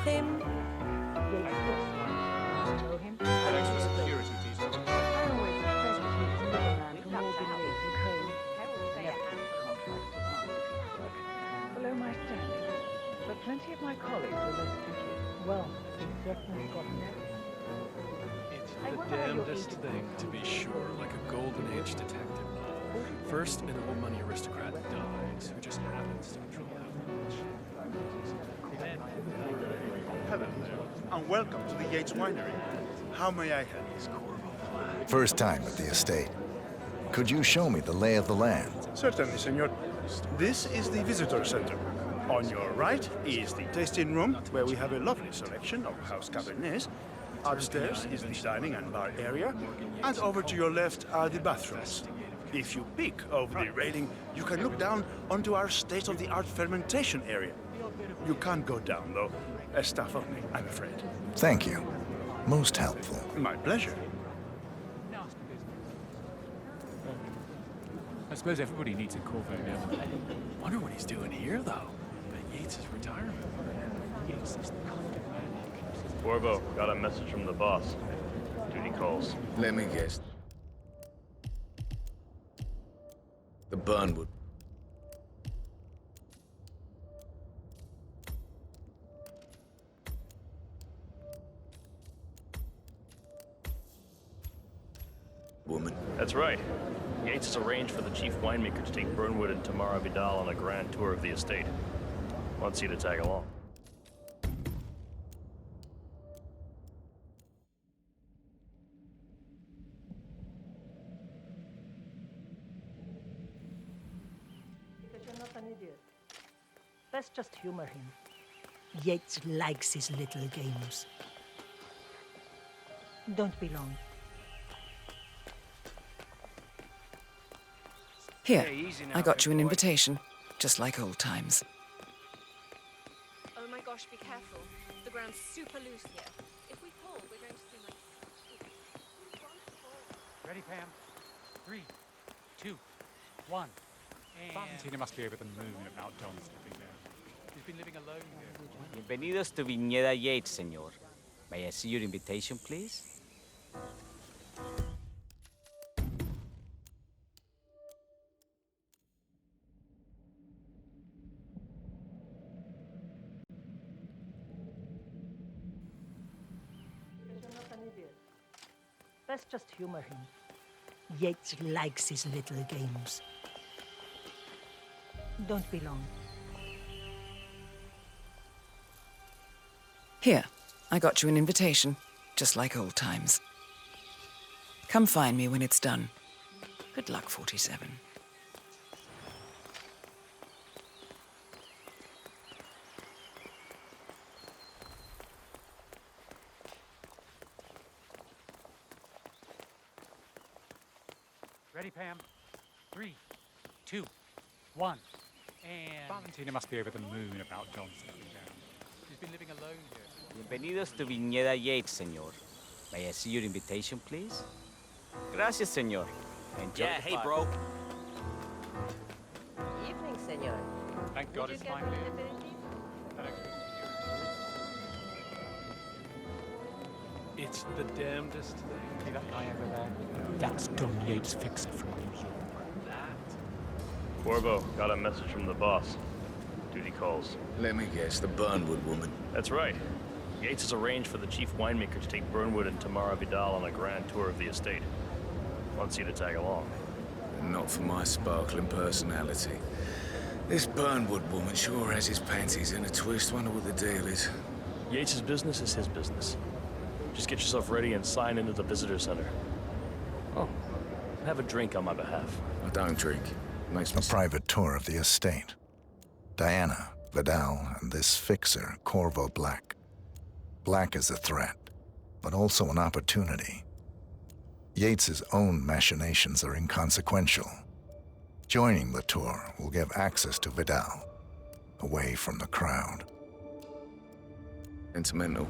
him? Yes, of course. I know him. Extra security detail. I always suspected he was a middleman from Morgan Yates and Crane. Never took contracts with marketing work. Below my standards. But plenty of my colleagues were less picky. Well, he certainly got married. It's I the wonder how your damnedest agent thing, to be sure, like a golden age detective novel. First, an old money aristocrat dies, who just happens to control affluence. Then, Hello there, and welcome to the Yates Winery. How may I help you? First time at the estate. Could you show me the lay of the land? Certainly, senor. This is the visitor center. On your right is the tasting room, where we have a lovely selection of house cabernets. Upstairs is the dining and bar area, and over to your left are the bathrooms. If you peek over the railing, you can look down onto our state-of-the-art fermentation area. You can't go down, though. Staff only, I'm afraid. Thank you. Most helpful. My pleasure. I suppose everybody needs a Corvo now. wonder what he's doing here, though. Bet Yates' retirement. Yates is the kind of man who keeps his... Corvo, got a message from the boss. Duty calls. Let me guess. The Burnwood. Woman. That's right. Yates has arranged for the chief winemaker to take Burnwood and Tamara Vidal on a grand tour of the estate. Wants you to tag along. Because you're not an idiot. Let's just humor him. Yates likes his little games. Don't be long. Here, I got you an invitation, just like old times. Oh my gosh, be careful. The ground's super loose here. If we pull, we're going to seem like... Ready, Pam? 3, 2, 1. And... Valentina must be over the moon about Don stepping down. He's been living alone here. Bienvenidos to Viñeda Yates, señor. May I see your invitation, please? Because you're not an idiot. Let's just humor him. Yates likes his little games. Don't be long. Here, I got you an invitation, just like old times. Come find me when it's done. Good luck, 47. Ready, Pam? 3, 2, 1. And... Valentina must be over the moon about Don stepping down. She's been living alone here. Bienvenidos to Viñeda Yates, señor. May I see your invitation, please? Gracias, señor. Enjoy Yeah, the hey, party. bro. Evening, senor. Thank God Did it's you get finally... an aperitif? that extra security. It's the damnedest thing. See that guy over there? That's Don Yates' fixer from New York. Corvo, got a message from the boss. Duty calls. Let me guess. The Burnwood woman. That's right. Yates has arranged for the chief winemaker to take Burnwood and Tamara Vidal on a grand tour of the estate. Wants you to tag along. Not for my sparkling personality. This Burnwood woman sure has his panties in a twist. Wonder what the deal is. Yates' business is his business. Just get yourself ready and sign into the visitor center. Oh, have a drink on my behalf. I don't drink. Makes me A private tour of the estate. Diana, Vidal, and this fixer, Corvo Black. Black is a threat, but also an opportunity. Yates's own machinations are inconsequential. Joining the tour will give access to Vidal, away from the crowd. sentimental.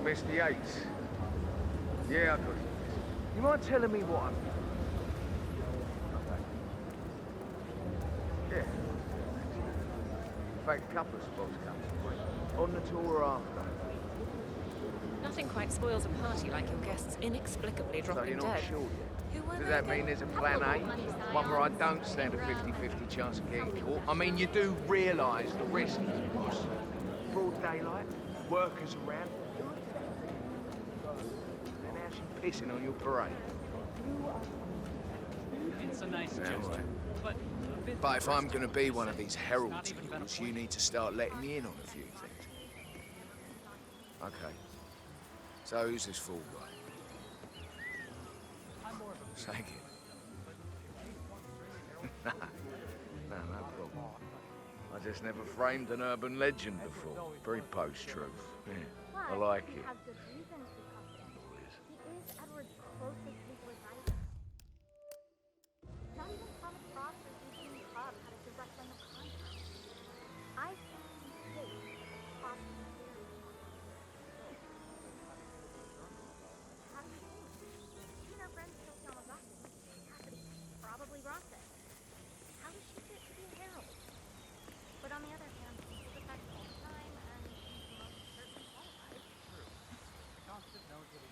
Mr. Yates, Yeah, I got it. You mind telling me what I'm... Yeah. In fact, a couple of spots come to mind. On the tour or after. Nothing quite spoils a party like your guests inexplicably So dropping you're not dead. sure yet? Who were Does they that mean again? there's a plan A? One where I don't stand a 50-50 chance of getting caught? I mean, you do realise the risk, boss. Broad daylight, workers around. And now she's pissing on your parade. It's a nice Yeah, gesture, right. but a bit But if I'm going to be aggressive. one of these herald Not even about schools, you need to start letting me in on a few things. Okay. So who's this fool guy? I'm more of a Say it. No, no problem. I just never framed an urban legend before. Very post-truth. Yeah, I like it. Has good reason to trust him. He is Edward's closest legal advisor. Not even Thomas Frost or Eugene Cobb had a direct line of contact. I think he hates Frost's theory. How do you think? Even our friend Sophie Yamazaki, Cassidy, probably Rossett. How does she fit to be a herald? But on the other hand, she's attacked all the time, and she's most certainly qualified. Constant knows what he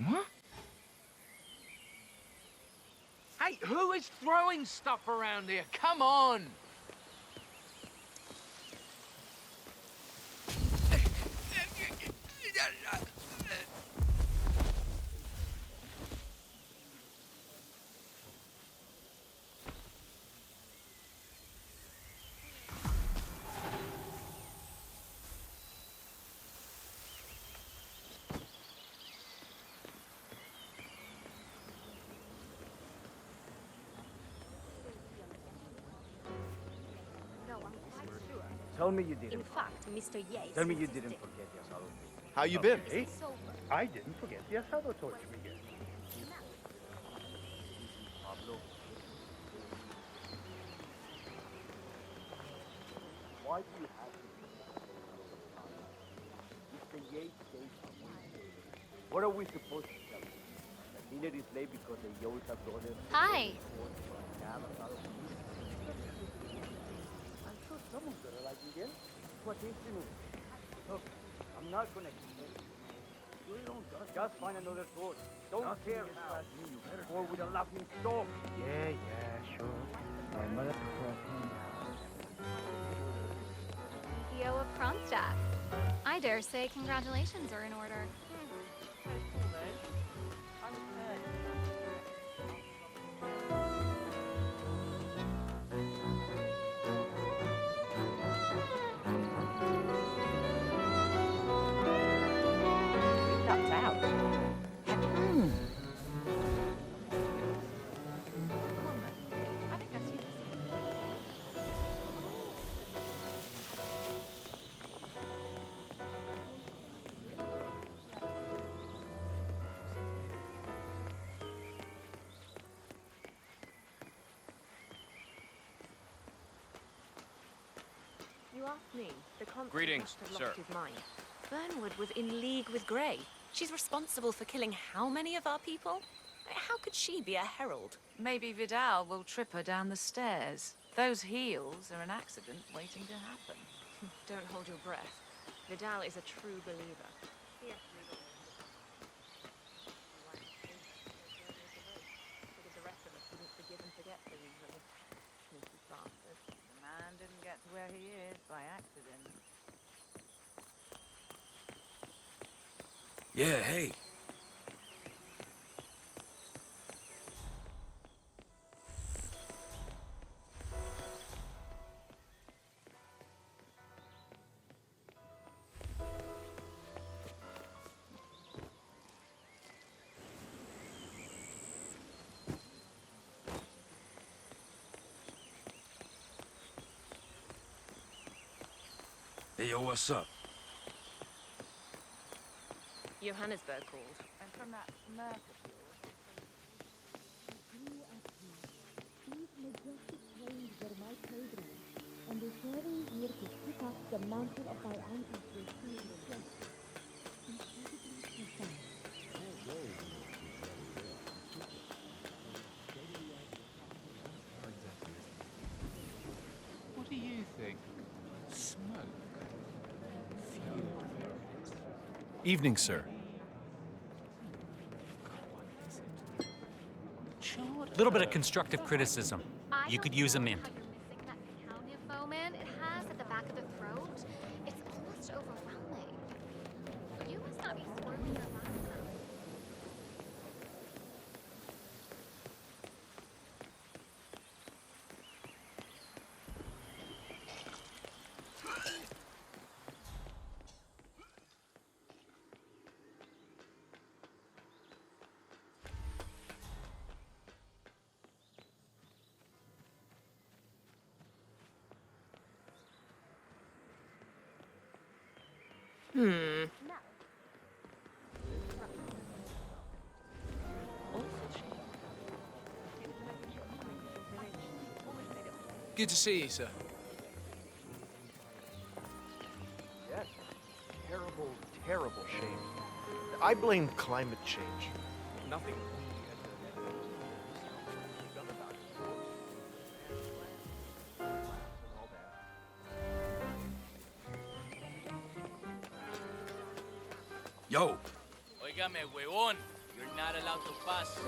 What? Hey, who is throwing stuff around here? Come on! No, I'm quite sure. Tell me you didn't. In fact, Mr. Yates Tell me you insisted. didn't forget your salad. How you been? This is sober. I didn't forget the asado torch, Miguel. Pablo. Why do you have to be Mr. Yates gave something. What are we supposed to tell him? That dinner is late because the Yoes have ordered. Hi. I'm sure someone's gonna like Miguel. What is it? Look, I'm not gonna explain. Just find another torch. Don't care how. Or with a laughing stock. Yeah, sure. My mother prefers him. Theo of Kronstadt. I dare say congratulations are in order. That's out. I think I've seen this. You asked me. The constable Greetings, must have sir. lost his mind. Burnwood was in league with Grey. She's responsible for killing how many of our people? How could she be a herald? Maybe Vidal will trip her down the stairs. Those heels are an accident waiting to happen. Don't hold your breath. Vidal is a true believer. Figured the rest of us wouldn't forgive and forget so easily. Sneaky bastard. The man didn't get to where he is by accident. Yeah, hey. Hey, yo, what's up? Johannesburg called. And from that smirk of yours, These majestic plains were my pilgrimage, and the sharing here to pick up the mantle of my ancestors here in the chest. Incredibly profound. What do you think? Smoke? Fuel? Evening, sir. A little bit of constructive criticism. You could use a mint. You're missing that cacao foman it has at the back of the throat. It's almost overwhelming. You must not be swirling your last time. Good to see you, sir. Yes. Terrible, terrible shame. I blame climate change. Nothing Yo. Óigame, huevón. You're not allowed to pass.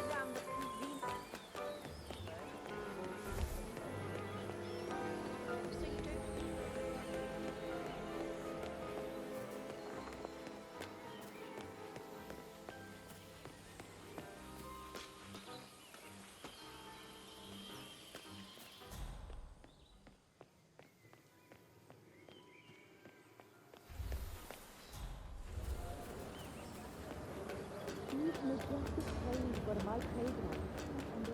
These majestic plains were my playground, and the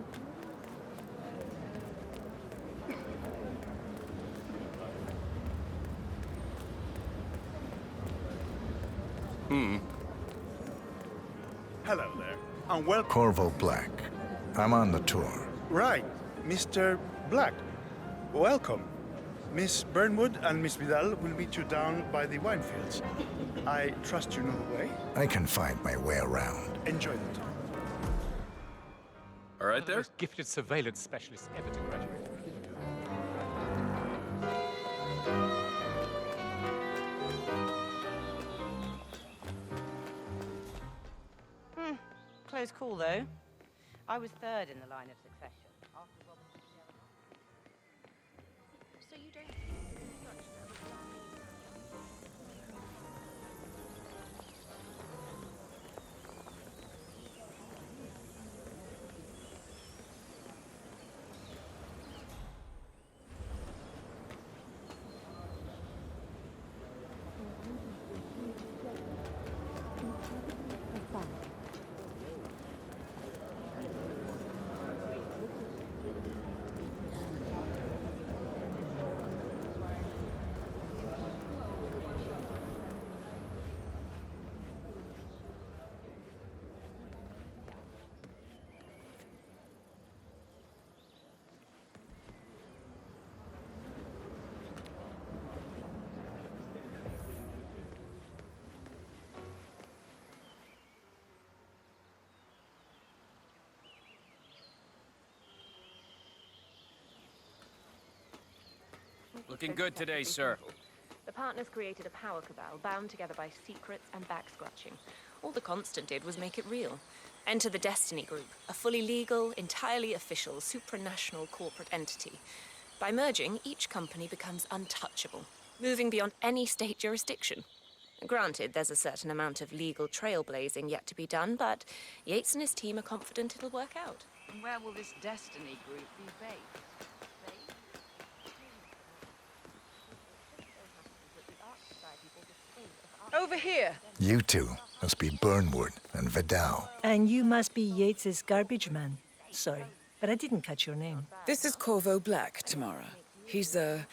Hello there, and welcome. Corvo Black. I'm on the tour. Right, Mr. Black. Welcome. Miss Burnwood and Miss Vidal will meet you down by the wine fields. I trust you know the way. I can find my way around. Enjoy the tour. All right One of the there? most gifted surveillance specialists ever to graduate. Close call, though. I was third in the line of succession. After Robinson. So you don't Looking good today, sir. The partners created a power cabal bound together by secrets and back-scratching. All the Constant did was make it real. Enter the Destiny Group, a fully legal, entirely official, supranational corporate entity. By merging, each company becomes untouchable, moving beyond any state jurisdiction. Granted, there's a certain amount of legal trailblazing yet to be done, but Yates and his team are confident it'll work out. And where will this Destiny Group be based? Over here. You two must be Burnwood and Vidal. And you must be Yates's garbage man. Sorry, but I didn't catch your name. This is Corvo Black, Tamara. He's a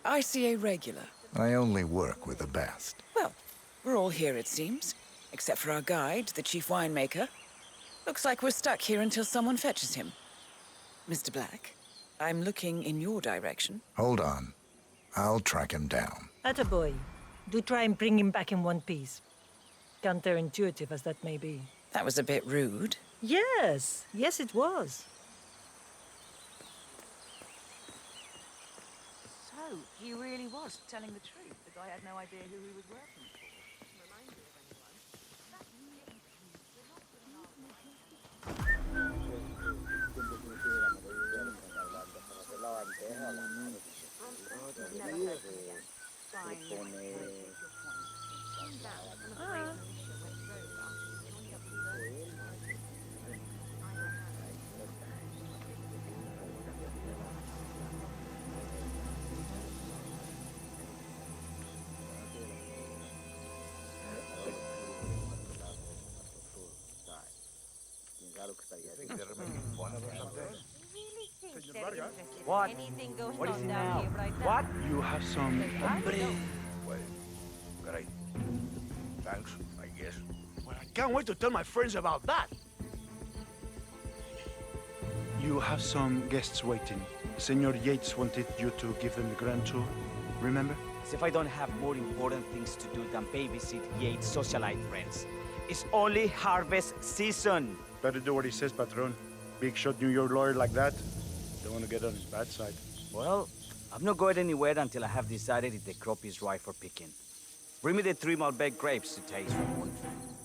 ICA regular. I only work with the best. Well, we're all here, it seems. Except for our guide, the chief winemaker. Looks like we're stuck here until someone fetches him. Mr. Black, I'm looking in your direction. Hold on. I'll track him down. Attaboy. Do try and bring him back in one piece. Counterintuitive as that may be. That was a bit rude. Yes. Yes, it was. So, he really was telling the truth. The guy had no idea who he was working for. Remind me of anyone. What? Anything goes What is on it down now? here right now. What? You have some... Well, great. Thanks, I guess. Well, I can't wait to tell my friends about that. You have some guests waiting. Senor Yates wanted you to give them the grand tour. Remember? As if I don't have more important things to do than babysit Yates' socialite friends. It's only harvest season. Better do what he says, Patron. Big shot New York lawyer like that. Don't want to get on his bad side. Well, I'm not going anywhere until I have decided if the crop is right for picking. Bring me the 3 Malbec grapes to taste for one.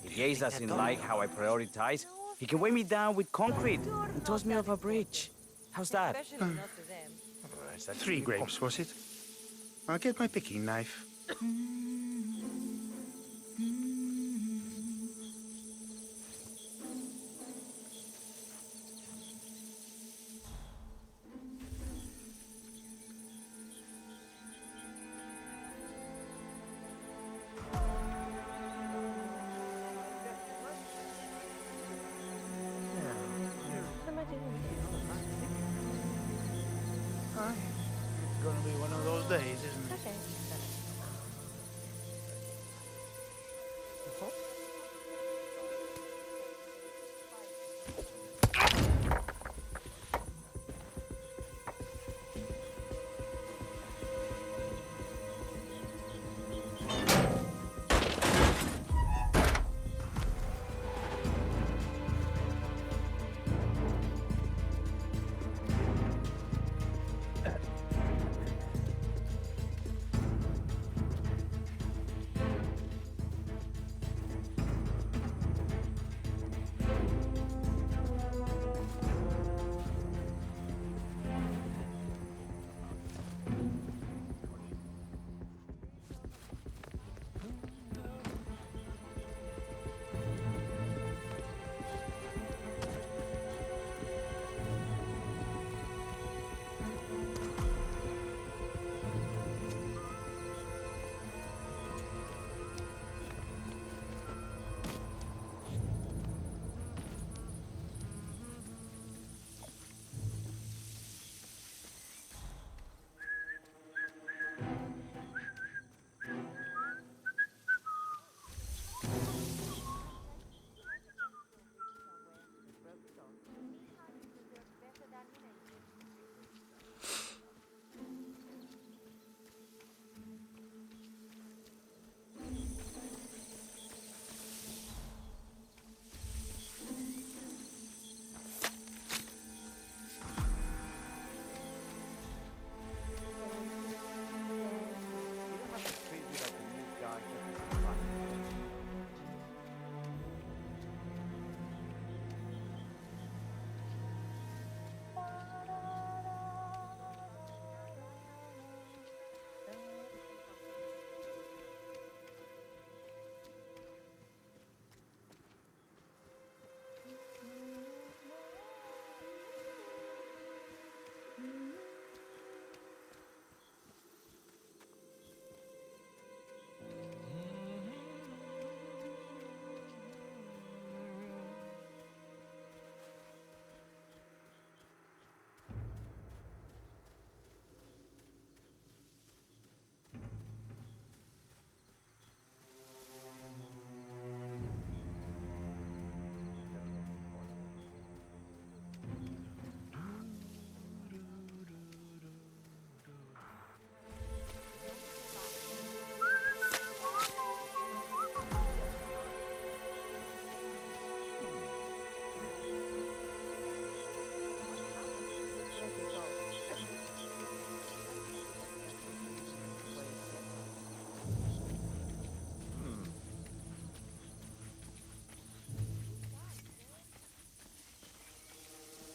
If Yates doesn't like how I prioritize, he can weigh me down with concrete and toss me off a bridge. How's that? Especially not to them. 3 grapes, was it? I'll get my picking knife. It's gonna be one of those days, isn't it?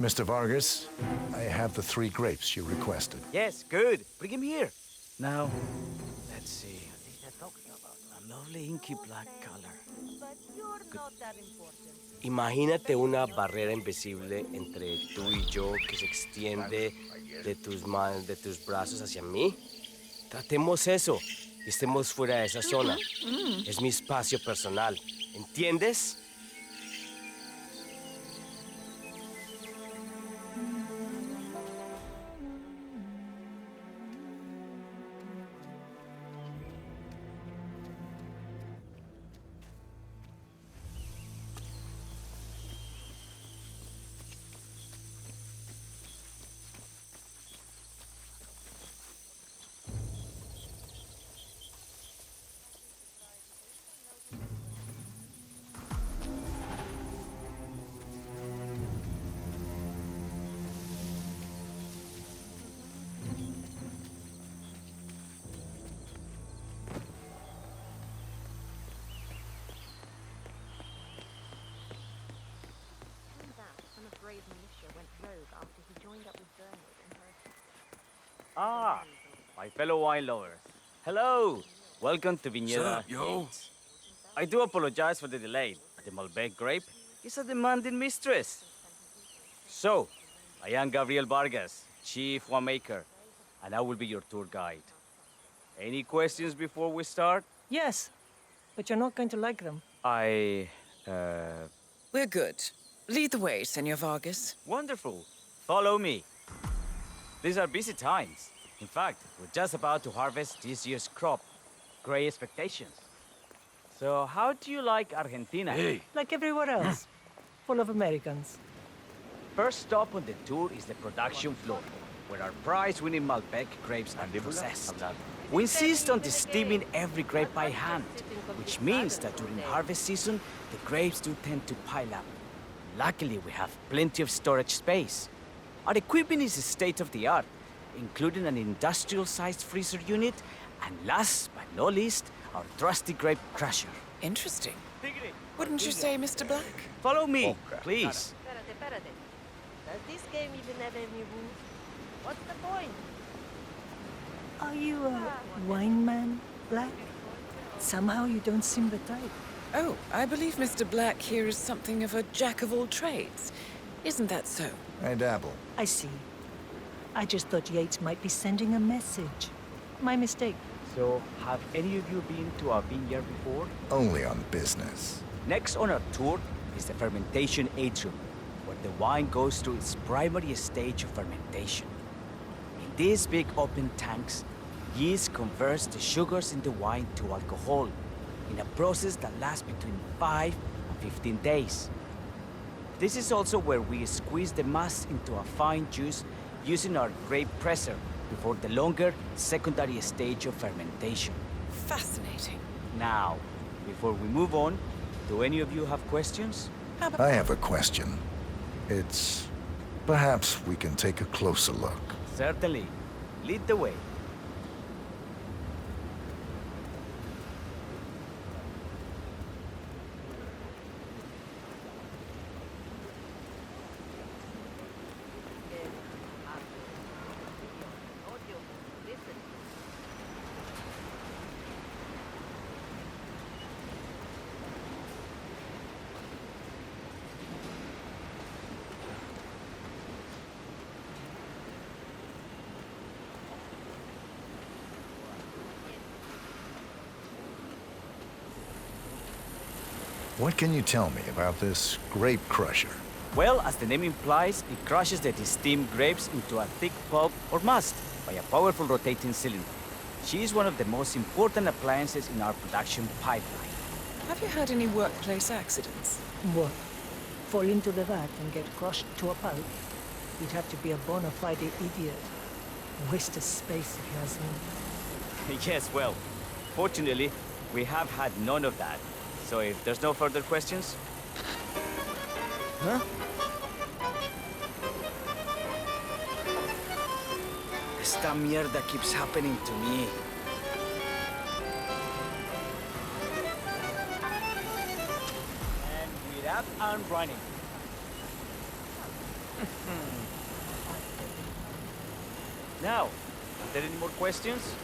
Mr. Vargas, I have the 3 grapes you requested. Yes, good. Bring him here. Now, let's see. A lovely inky black color. Imagínate una barrera invisible entre tú y yo que se extiende de tus manos, de tus brazos hacia mí. Tratemos eso y estemos fuera de esa zona. Es mi espacio personal. ¿Entiendes? Ah, my fellow wine lovers. Hello. Welcome to Viñeda. yo? I do apologize for the delay. The Malbec grape is a demanding mistress. So, I am Gabriel Vargas, Chief Winemaker, and I will be your tour guide. Any questions before we start? Yes, but you're not going to like them. We're good. Lead the way, Senor Vargas. Wonderful. Follow me. These are busy times. In fact, we're just about to harvest this year's crop. Great expectations. So, how do you like Argentina? Hey. Like everywhere else. Full of Americans. First stop on the tour is the production floor, where our prize-winning Malbec grapes are processed. We insist on steaming every grape by hand, which means that during harvest season, the grapes do tend to pile up. Luckily, we have plenty of storage space. Our equipment is state-of-the-art, including an industrial-sized freezer unit, and last but not least, our trusty grape crusher. Interesting. Wouldn't you say, Mr. Black? Follow me, please. Espérate. Does this game even have any rules? What's the point? Are you a wine man, Black? Somehow you don't seem the type. Oh, I believe Mr. Black here is something of a jack of all trades. Isn't that so? I dabble. I see. I just thought Yates might be sending a message. My mistake. So, have any of you been to a vineyard before? Only on business. Next on our tour is the fermentation atrium, where the wine goes through its primary stage of fermentation. In these big open tanks, yeast converts the sugars in the wine to alcohol, in a process that lasts between 5 and 15 days. This is also where we squeeze the mass into a fine juice using our grape presser before the longer secondary stage of fermentation. Fascinating. Now, before we move on, do any of you have questions? I have a question. It's... perhaps we can take a closer look. Certainly. Lead the way. What can you tell me about this grape crusher? Well, as the name implies, it crushes the steamed grapes into a thick pulp or must by a powerful rotating cylinder. She is one of the most important appliances in our production pipeline. Have you had any workplace accidents? What? Fall into the vat and get crushed to a pulp? You'd have to be a bona fide idiot. Waste of space, if you ask me. Yes, well, fortunately, we have had none of that. So if there's no further questions... Huh? Esta mierda keeps happening to me. And we're up and running. Now, are there any more questions?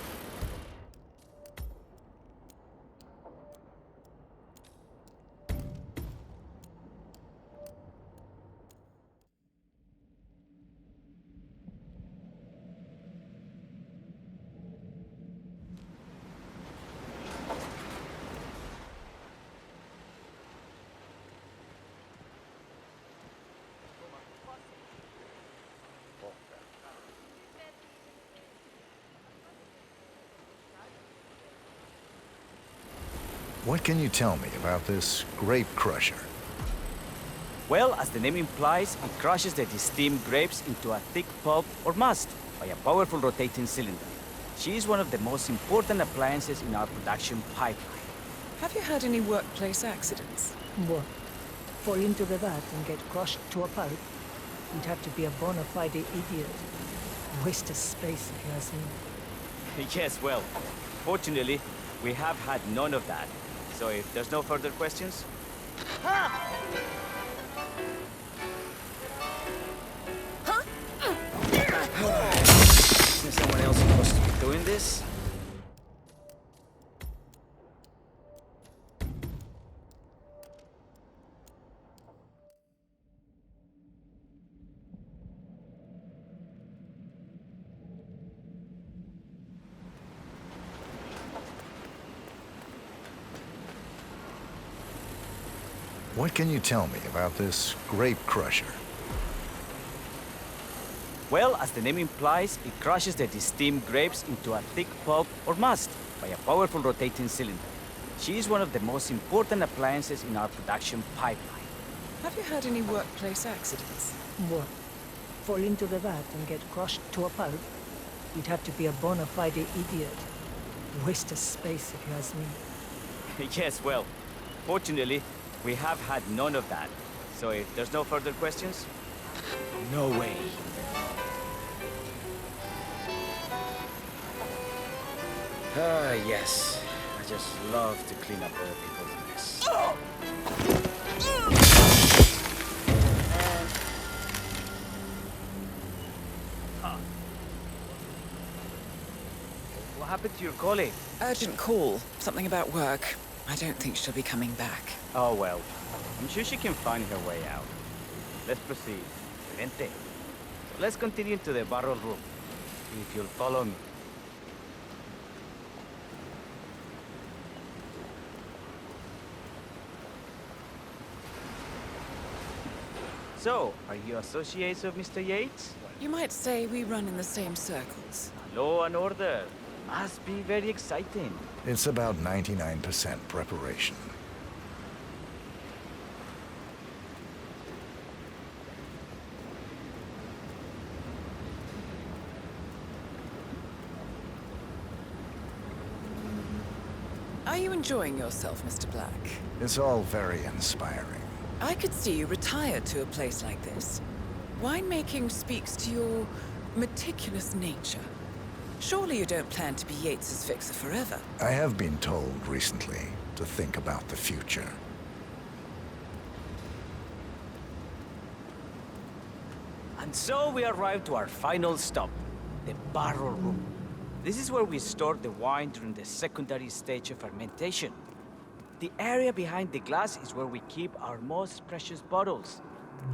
What can you tell me about this grape crusher? Well, as the name implies, it crushes the steamed grapes into a thick pulp or must by a powerful rotating cylinder. She is one of the most important appliances in our production pipeline. Have you had any workplace accidents? What? Fall into the vat and get crushed to a pulp? You'd have to be a bona fide idiot. Waste of space, if you ask me. Yes, well, fortunately, we have had none of that. So if there's no further questions... Isn't someone else supposed to be doing this? What can you tell me about this grape crusher? Well, as the name implies, it crushes the steamed grapes into a thick pulp or must by a powerful rotating cylinder. She is one of the most important appliances in our production pipeline. Have you had any workplace accidents? What? Fall into the vat and get crushed to a pulp? You'd have to be a bona fide idiot. Waste of space, if you ask me. Yes, well, fortunately, we have had none of that. So if there's no further questions... No way. Ah, yes. I just love to clean up other people's mess. What happened to your colleague? Urgent call. Something about work. I don't think she'll be coming back. Oh, well. I'm sure she can find her way out. Let's proceed. Vente. So let's continue to the barrel room. If you'll follow me. So, are you associates of Mr. Yates? You might say we run in the same circles. Law and order. Must be very exciting. It's about 99% preparation. Are you enjoying yourself, Mr. Black? It's all very inspiring. I could see you retired to a place like this. Winemaking speaks to your meticulous nature. Surely you don't plan to be Yates's fixer forever. I have been told recently to think about the future. And so we arrive to our final stop, the barrel room. This is where we store the wine during the secondary stage of fermentation. The area behind the glass is where we keep our most precious bottles,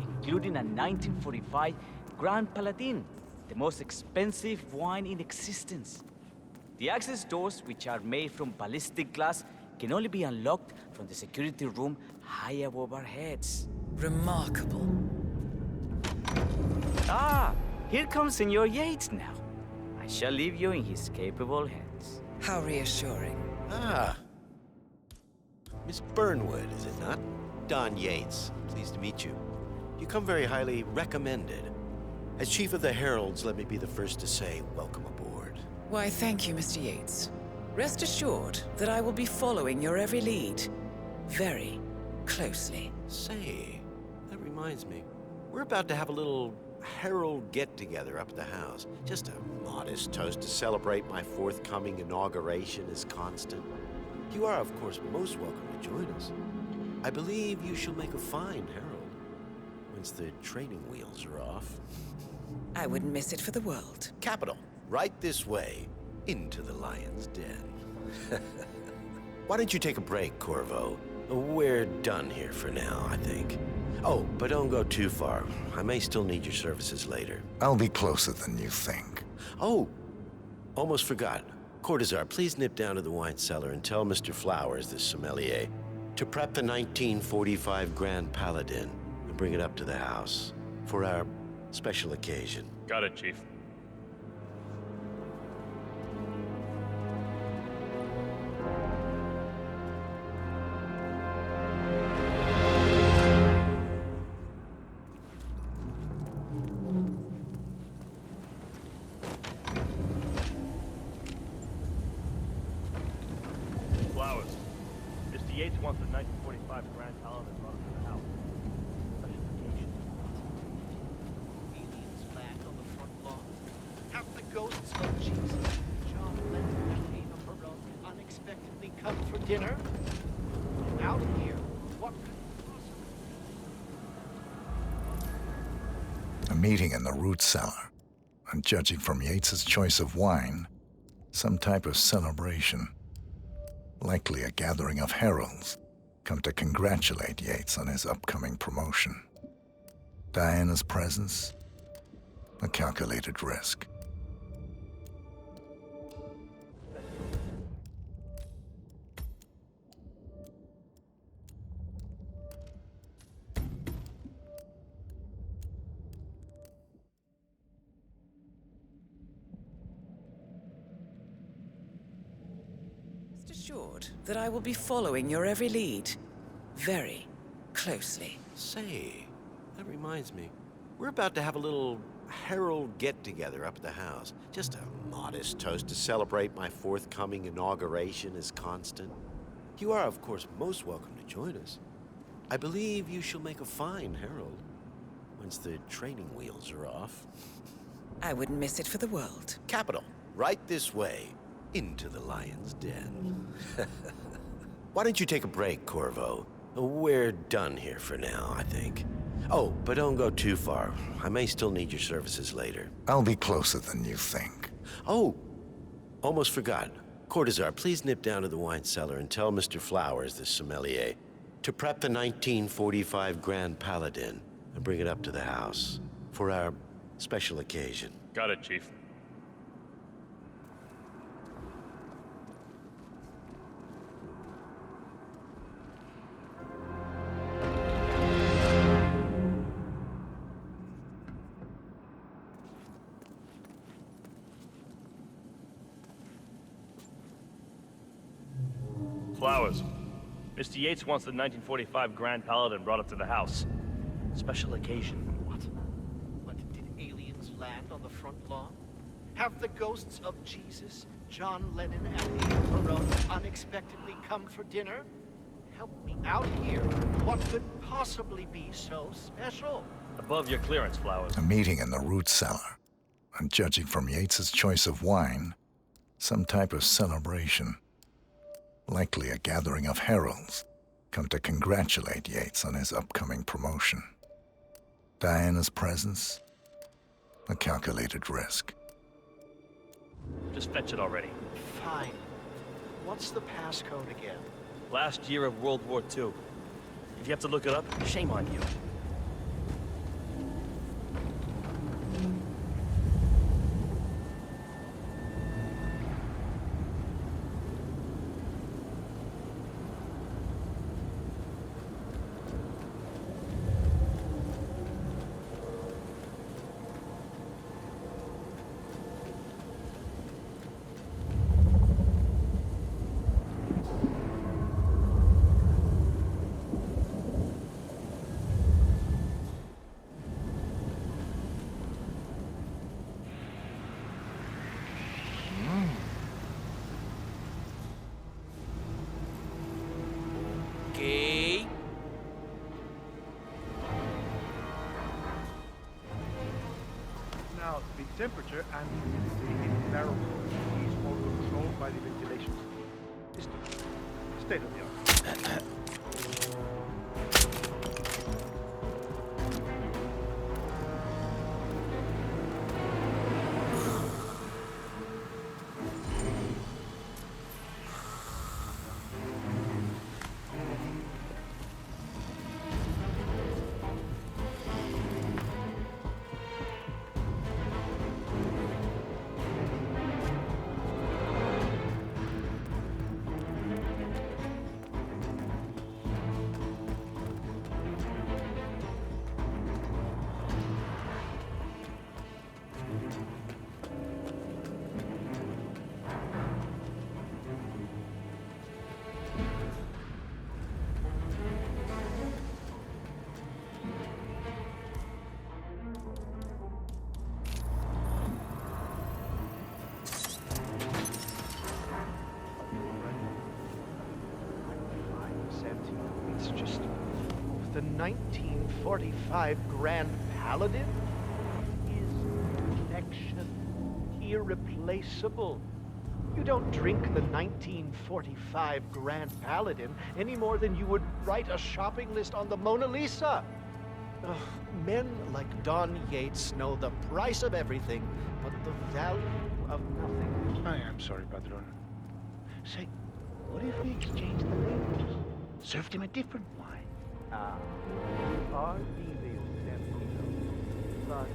including a 1945 Grand Paladin, the most expensive wine in existence. The access doors, which are made from ballistic glass, can only be unlocked from the security room high above our heads. Remarkable. Ah, here comes Senor Yates now. I shall leave you in his capable hands. How reassuring. Ah. Miss Burnwood, is it not? Don Yates. Pleased to meet you. You come very highly recommended. As Chief of the Heralds, let me be the first to say welcome aboard. Why, thank you, Mr. Yates. Rest assured that I will be following your every lead. Very closely. Say, that reminds me. We're about to have a little Herald get-together up at the house. Just a modest toast to celebrate my forthcoming inauguration as Constant. You are, of course, most welcome to join us. I believe you shall make a fine herald. When once the training wheels are off. I wouldn't miss it for the world. Capital. Right this way, into the lion's den. Why don't you take a break, Corvo? We're done here for now, I think. Oh, but don't go too far. I may still need your services later. I'll be closer than you think. Oh, almost forgot. Cortazar, please nip down to the wine cellar and tell Mr. Flowers, the sommelier, to prep the 1945 Grand Paladin and bring it up to the house for our special occasion. Got it, Chief. Flowers. Mr. Yates wants the 1945 Grand Paladin brought up to the house. Special occasion. Aliens land on the front lawn. Have the ghosts of Jesus, John Lennon, and Ava Perón unexpectedly come for dinner? Out here, what could A meeting in the root cellar, and judging from Yates's choice of wine, some type of celebration. Likely a gathering of heralds come to congratulate Yates on his upcoming promotion. Diana's presence, a calculated risk. Rest assured that I will be following your every lead very closely. Say, that reminds me. We're about to have a little herald get-together up at the house. Just a modest toast to celebrate my forthcoming inauguration as Constant. You are, of course, most welcome to join us. I believe you shall make a fine herald once the training wheels are off. I wouldn't miss it for the world. Capital. Right this way, into the lion's den. Why don't you take a break, Corvo? We're done here for now, I think. Oh, but don't go too far. I may still need your services later. I'll be closer than you think. Oh, almost forgot. Cortazar, please nip down to the wine cellar and tell Mr. Flowers, the sommelier, to prep the 1945 Grand Paladin and bring it up to the house for our special occasion. Got it, Chief. Flowers. Mr. Yates wants the 1945 Grand Paladin brought up to the house. Special occasion. What? Did aliens land on the front lawn? Have the ghosts of Jesus, John Lennon, and Ava Perón unexpectedly come for dinner? Help me out here. What could possibly be so special? Above your clearance, Flowers. A meeting in the root cellar, and judging from Yates's choice of wine, some type of celebration. Likely a gathering of heralds come to congratulate Yates on his upcoming promotion. Diana's presence, a calculated risk. Just fetch it already. Fine. What's the passcode again? Last year of World War II. If you have to look it up, shame on you. Okay. Now, the temperature and humidity in the barrel is all controlled by the ventilation system. State of the art. first of the 1945 Grand Paladin? His connection irreplaceable. You don't drink the 1945 Grand Paladin any more than you would write a shopping list on the Mona Lisa. Ugh, men like Don Yates know the price of everything, but the value of nothing. I am sorry, Padron. Say, what if we exchange the labels? Served him a different wine. Ah, are evil, but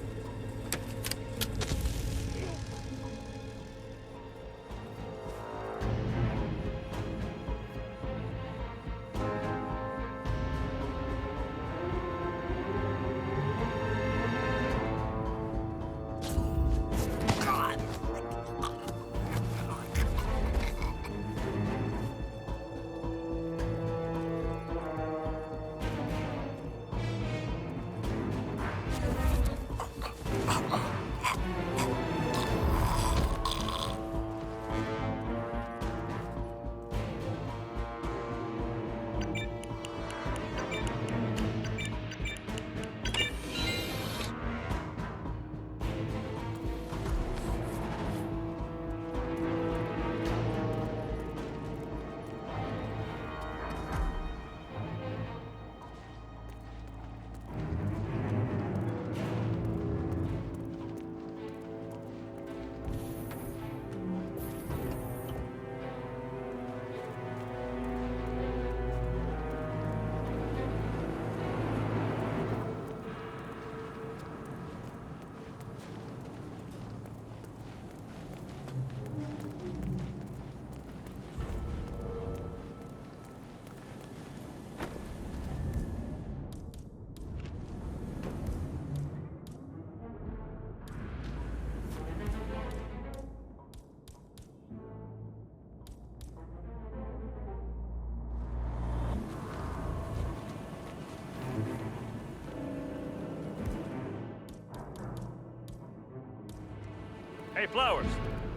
Hey, Flowers!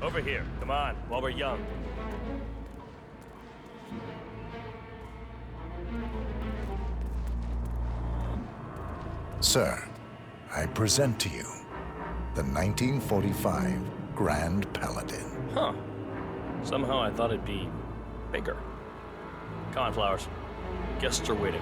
Over here. Come on, while we're young. Sir, I present to you the 1945 Grand Paladin. Huh. Somehow I thought it'd be bigger. Come on, Flowers. Guests are waiting.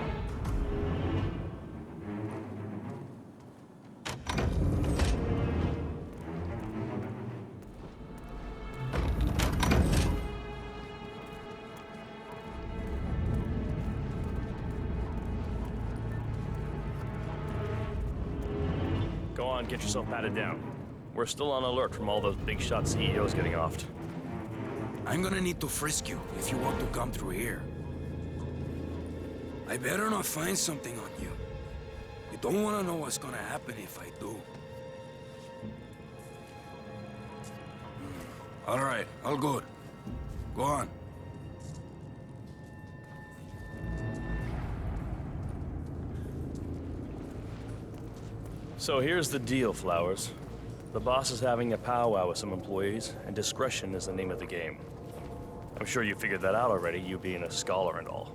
Go on, get yourself patted down. We're still on alert from all those big shot CEOs getting offed. I'm gonna need to frisk you if you want to come through here. I better not find something on you. You don't want to know what's gonna happen if I do. All right, all good. Go on. So here's the deal, Flowers. The boss is having a powwow with some employees, and discretion is the name of the game. I'm sure you figured that out already, you being a scholar and all.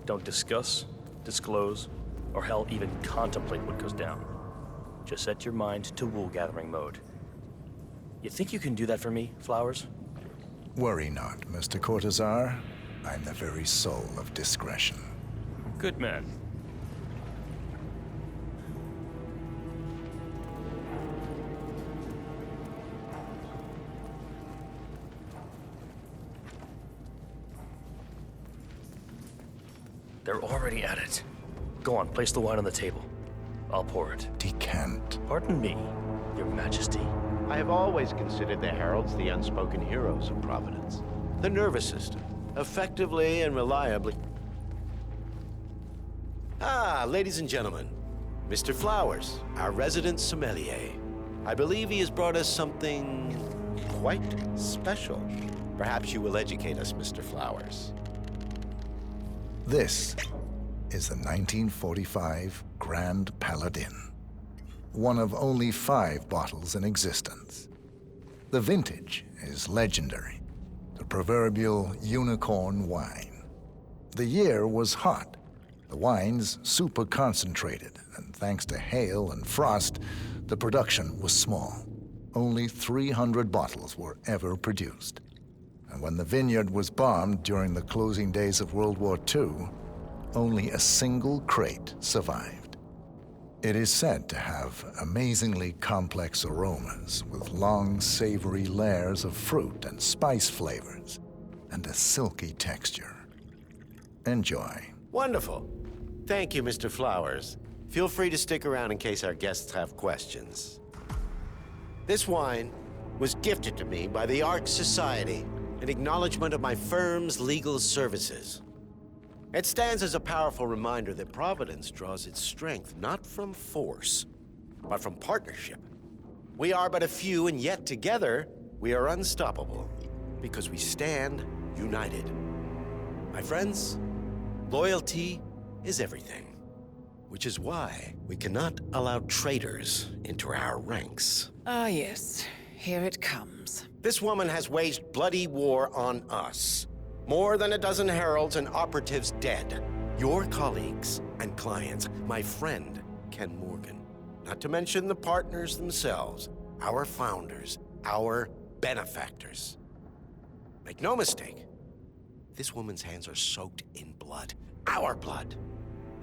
Don't discuss, disclose, or hell, even contemplate what goes down. Just set your mind to wool-gathering mode. You think you can do that for me, Flowers? Worry not, Mr. Cortazar. I'm the very soul of discretion. Good man. They're already at it. Go on, place the wine on the table. I'll pour it. Decant. Pardon me, Your Majesty. I have always considered the heralds the unspoken heroes of Providence. The nervous system, effectively and reliably... Ah, ladies and gentlemen, Mr. Flowers, our resident sommelier. I believe he has brought us something quite special. Perhaps you will educate us, Mr. Flowers. This is the 1945 Grand Paladin, one of only 5 bottles in existence. The vintage is legendary, the proverbial unicorn wine. The year was hot, The wine's super concentrated, and thanks to hail and frost, the production was small. Only 300 bottles were ever produced. And when the vineyard was bombed during the closing days of World War II, only a single crate survived. It is said to have amazingly complex aromas with long, savory layers of fruit and spice flavors, and a silky texture. Enjoy. Wonderful. Thank you, Mr. Flowers. Feel free to stick around in case our guests have questions. This wine was gifted to me by the Ark Society in acknowledgement of my firm's legal services. It stands as a powerful reminder that Providence draws its strength not from force, but from partnership. We are but a few, and yet together we are unstoppable because we stand united. My friends, loyalty is everything, which is why we cannot allow traitors into our ranks. Ah, yes. Here it comes. This woman has waged bloody war on us. More than a dozen heralds and operatives dead. Your colleagues and clients, my friend, Ken Morgan. Not to mention the partners themselves, our founders, our benefactors. Make no mistake, this woman's hands are soaked in blood. Our blood.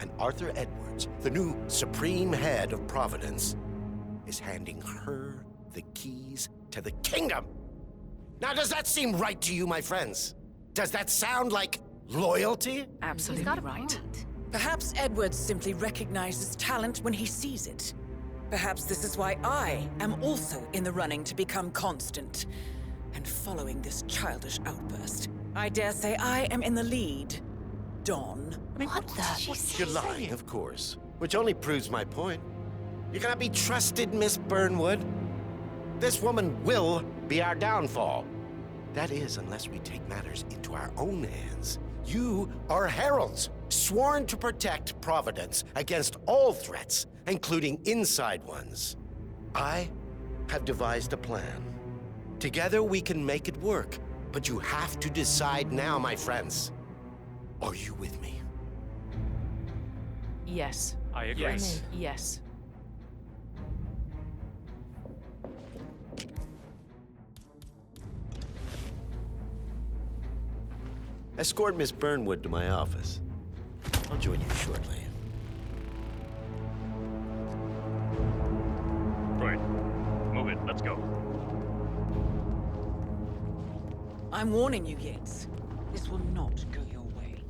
And Arthur Edwards, the new supreme head of Providence, is handing her the keys to the kingdom. Now, does that seem right to you, my friends? Does that sound like loyalty? Absolutely right. Perhaps Edwards simply recognizes talent when he sees it. Perhaps this is why I am also in the running to become constant. And following this childish outburst, I dare say I am in the lead. Dawn. You're lying, of course. Which only proves my point. You cannot be trusted, Miss Burnwood. This woman will be our downfall. That is, unless we take matters into our own hands. You are heralds, sworn to protect Providence against all threats, including inside ones. I have devised a plan. Together we can make it work, but you have to decide now, my friends. Are you with me? Yes. I agree. Yes. Yes. Escort Miss Burnwood to my office. I'll join you shortly. Right. Move it. Let's go. I'm warning you, Yates. This will not go your way.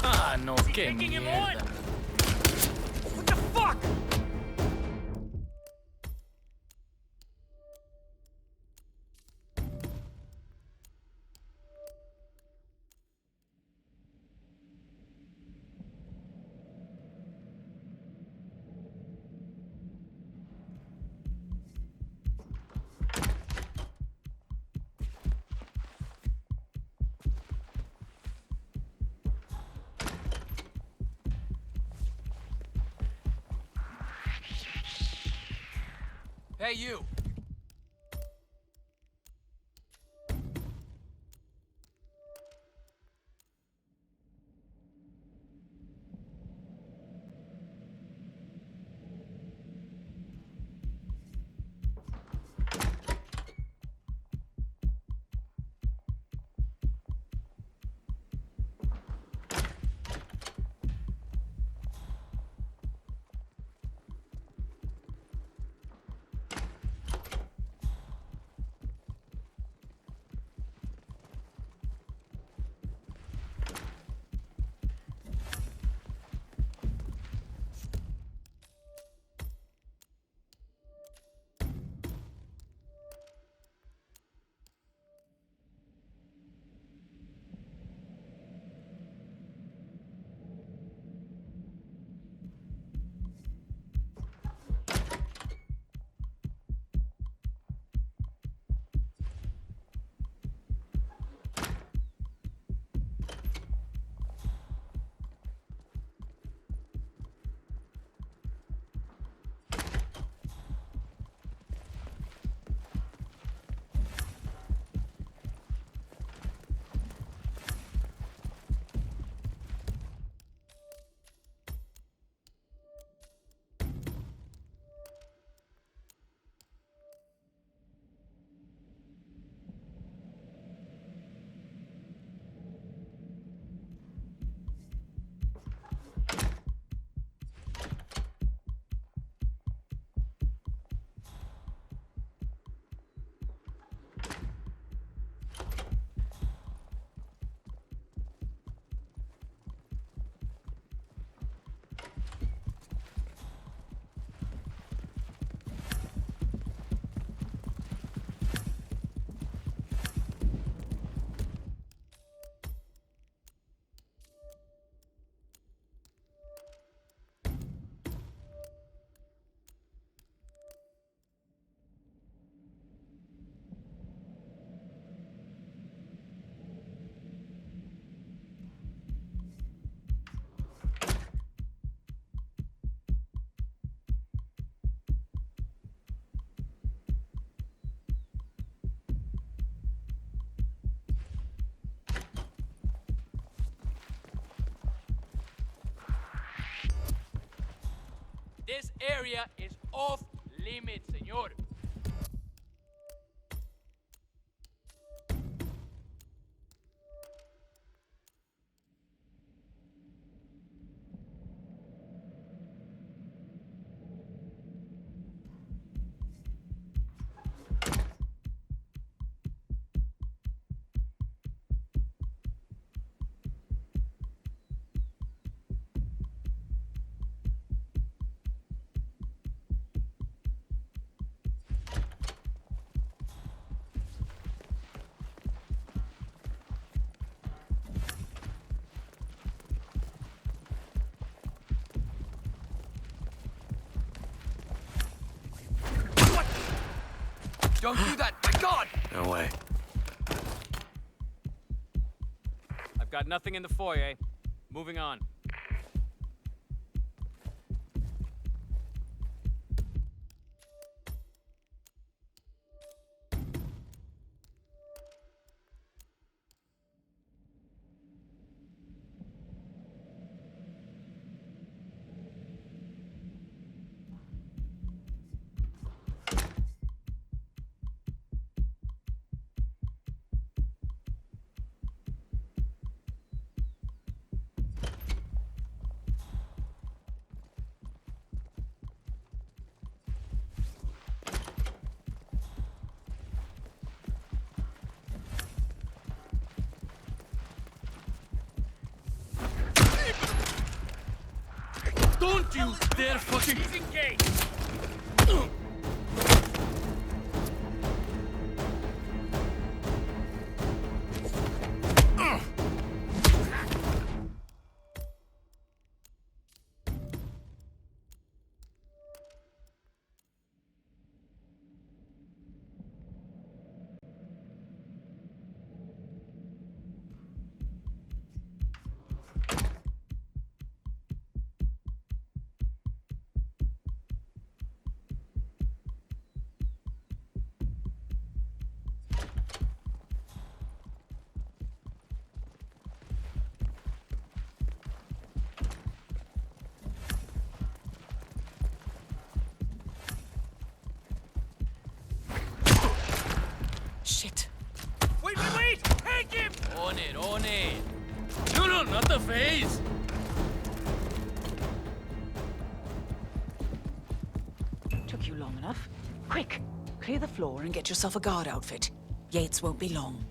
Ah, no, qué mierda. What the fuck? Hey, you! area is off limits, señor. Don't do that! My God! No way. I've got nothing in the foyer. Moving on. Don't you dare fucking... He's engaged! Shit. Wait! Take him! On it! No, not the face! Took you long enough. Quick! Clear the floor and get yourself a guard outfit. Yates won't be long.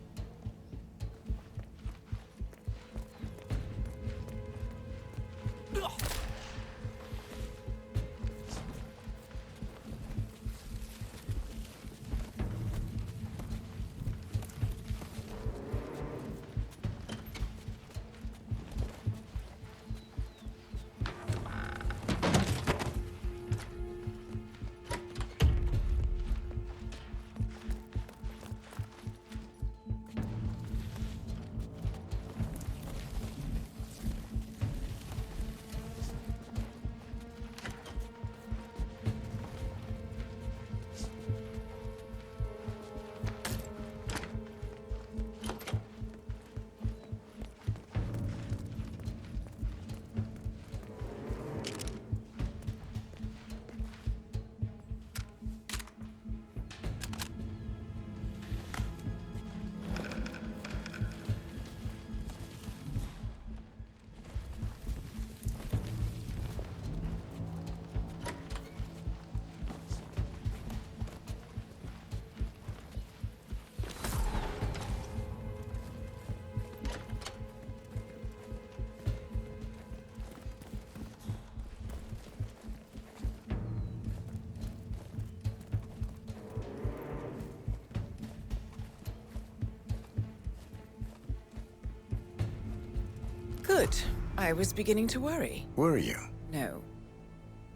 Good. I was beginning to worry. Were you? No.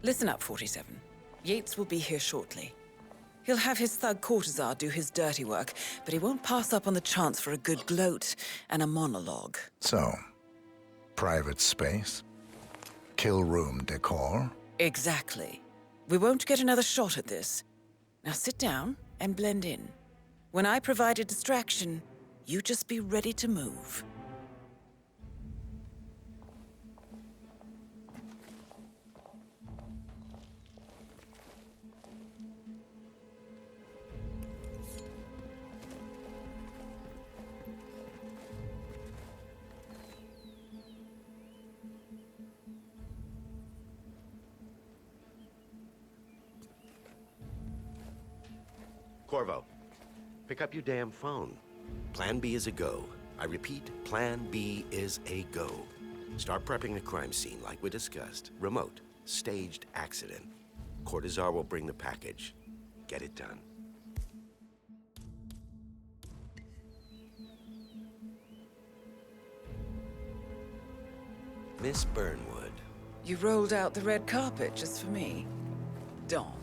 Listen up, 47. Yates will be here shortly. He'll have his thug Cortazar do his dirty work, but he won't pass up on the chance for a good gloat and a monologue. So, private space? Kill room decor? Exactly. We won't get another shot at this. Now sit down and blend in. When I provide a distraction, you just be ready to move. Corvo, pick up your damn phone. Plan B is a go. I repeat, Plan B is a go. Start prepping the crime scene like we discussed. Remote, staged accident. Cortazar will bring the package. Get it done. Miss Burnwood. You rolled out the red carpet just for me. Don,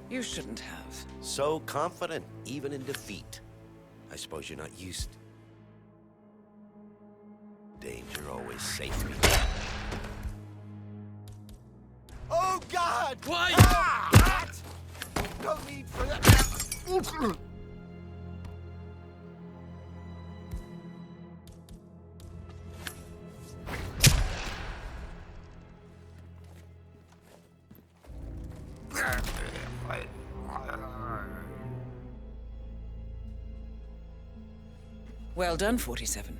you shouldn't have. So confident, even in defeat. I suppose you're not used. Danger always safe me. Oh, God! Why? Ah! No need for that. Well done, 47.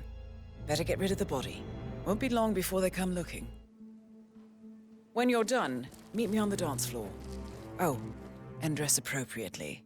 Better get rid of the body. Won't be long before they come looking. When you're done, meet me on the dance floor. Oh, and dress appropriately.